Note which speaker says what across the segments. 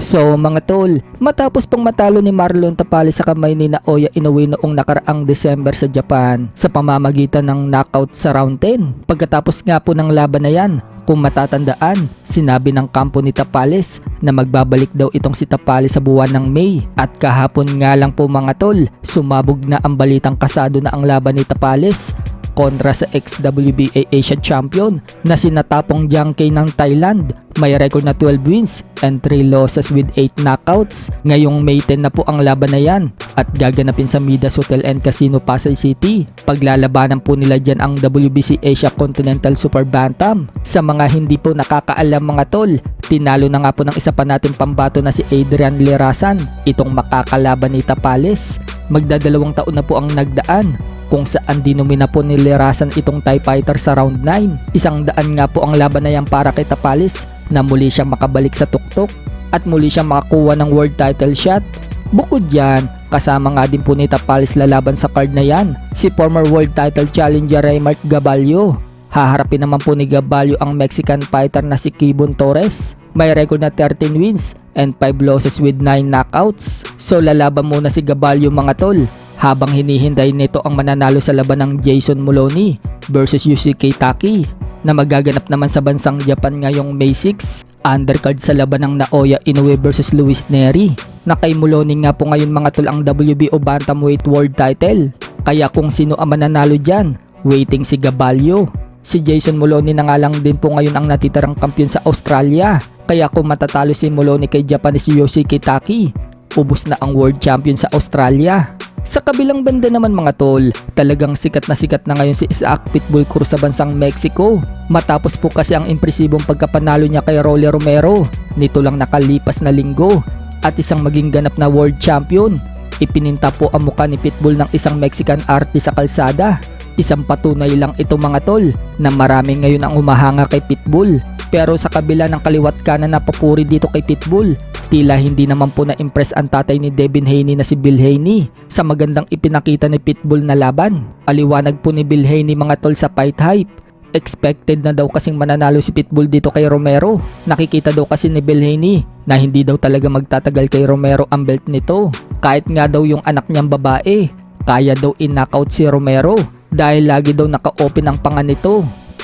Speaker 1: So mga tol, matapos pang matalo ni Marlon Tapales sa kamay ni Naoya Inoue noong nakaraang December sa Japan sa pamamagitan ng knockout sa round 10. Pagkatapos nga po ng laban na yan, kung matatandaan, sinabi ng kampo ni Tapales na magbabalik daw itong si Tapales sa buwan ng May. At kahapon nga lang po mga tol, sumabog na ang balitang kasado na ang laban ni Tapales kontra sa ex-WBA Asia Champion na sinatapong Jiang Kei ng Thailand. May record na 12 wins and 3 losses with 8 knockouts. Ngayong May 10 na po ang laban na yan at gaganapin sa Midas Hotel and Casino, Pasay City. Paglalabanan po nila dyan ang WBC Asia Continental Super Bantam. Sa mga hindi po nakakaalam mga tol, tinalo na nga po ng isa pa natin pambato na si Adrian Lirasan, itong makakalaban ni Tapales. Magdadalawang taon na po ang nagdaan kung saan dinumina po ni Lirasan itong Thai fighter sa round 9. 100 nga po ang laban na yan para kay Tapales na muli siyang makabalik sa tuktok at muli siyang makakuha ng world title shot. Bukod dyan, kasama nga din po ni Tapales lalaban sa card na yan si former world title challenger Raymart Gaballo. Haharapin naman po ni Gaballo ang Mexican fighter na si Kibon Torres. May record na 13 wins and 5 losses with 9 knockouts. So lalaban muna si Gaballo mga tol, habang hinihintay nito ang mananalo sa laban ng Jason Moloney versus Yusuke Taki na magaganap naman sa bansang Japan ngayong May 6. Undercard sa laban ng Naoya Inoue versus Luis Neri na kay Moloney nga po ngayon mga tol ang WBO Bantamweight World Title. Kaya kung sino ang mananalo dyan, waiting si Gaballo. Si Jason Moloney na nga lang din po ngayon ang natitirang kampiyon sa Australia. Kaya kung matatalo si Moloney kay Japanese Yusuke Taki, ubos na ang world champion sa Australia. Sa kabilang banda naman mga tol, talagang sikat na ngayon si Isaac Pitbull Cruz sa bansang Mexico. Matapos po kasi ang impresibong pagkapanalo niya kay Rolly Romero nito lang nakalipas na linggo at isang maging ganap na world champion. Ipininta po ang muka ni Pitbull ng isang Mexican artist sa kalsada. Isang patunay lang ito mga tol na marami ngayon ang umahanga kay Pitbull. Pero sa kabila ng kaliwat kanan na papuri dito kay Pitbull, tila hindi naman po na-impress ang tatay ni Devin Haney na si Bill Haney sa magandang ipinakita ni Pitbull na laban. Aliwanag po ni Bill Haney mga tol sa Fight Hype. Expected na daw kasing mananalo si Pitbull dito kay Romero. Nakikita daw kasi ni Bill Haney na hindi daw talaga magtatagal kay Romero ang belt nito. Kahit nga daw yung anak niyang babae, kaya daw in-knockout si Romero dahil lagi daw naka-open ang panga nito.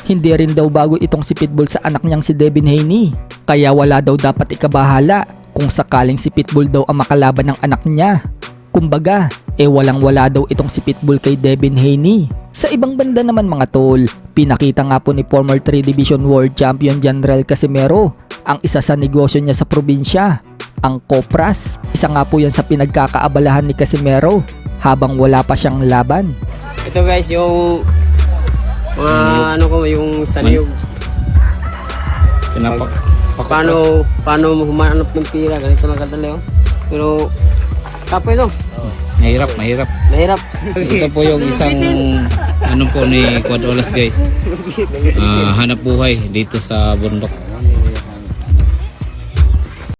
Speaker 1: Hindi rin daw bago itong si Pitbull sa anak niyang si Devin Haney. Kaya wala daw dapat ikabahala kung sakaling si Pitbull daw ang makalaban ng anak niya. Kumbaga, walang-wala daw itong si Pitbull kay Devin Haney. Sa ibang banda naman mga tol, pinakita nga po ni former 3 Division World Champion Janrel Casimero ang isa sa negosyo niya sa probinsya, ang Kopras. Isa nga po yan sa pinagkakaabalahan ni Casimero habang wala pa siyang laban.
Speaker 2: Ito guys, yung yung saniyog. Paano humanap ng pira, ganito lang kadali oh. Pero kapo ito.
Speaker 3: Mahirap. Ito po yung isang po ni Quad Olas guys. Hanap buhay dito sa bundok.